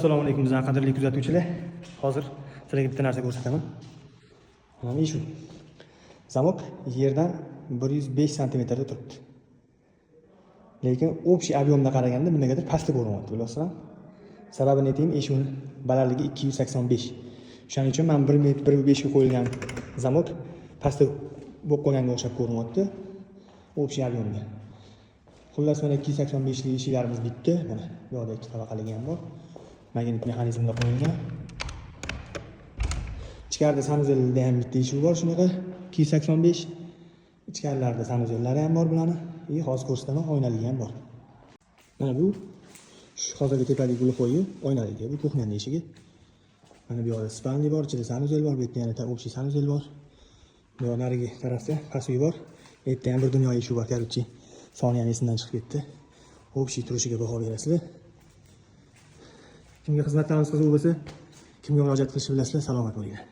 Assalomu alaykum bizning qadrli kuzatuvchilar. Hozir sizlarga bitta narsa ko'rsataman. Mana shu. Zamok yerdan 105 sm da turibdi. Lekin общий объемda qaraganda nimagadir pastda ko'rinyapti, bilasizmi? Sababini aytaymi, eshikning balandligi 285. Shuning uchun men 1 metr 1.5 ga qo'yilgan zamok pastda bo'lib qolganga o'xshab ko'rinyapti. Общий объемda. Xullas mana 285 lik eshiklarimiz bitdi. Mana bu yoqda ikkita tabaqaligi ham bor. Magnit mexanizmda qo'yilgan. Ichkarida sanuzelda ham bitta eshik bor, shunaqa 285. Ichkarilarda sanuzellari ham bor bularni. Hozir ko'rsataman, oynaligi ham bor. Mana bu hozirgi tepadagi gulxo'yi oynaligi, bu kuxnyaning eshigi. Mana bu yoqda spalni bor, ichida sanuzel bor, bu yerda yana общий sanuzel bor. Bu narigi tarafda pasuv bor. Bu yerda ham bir dunyo eshik bor, короче. Soni ham esimdan chiqib ketdi. Общий turishiga baho berasizlar. Kimga xizmatlarimiz qiziq bo'lsa, kimga murojaat qilishni bilasizlar, salomat bo'linglar.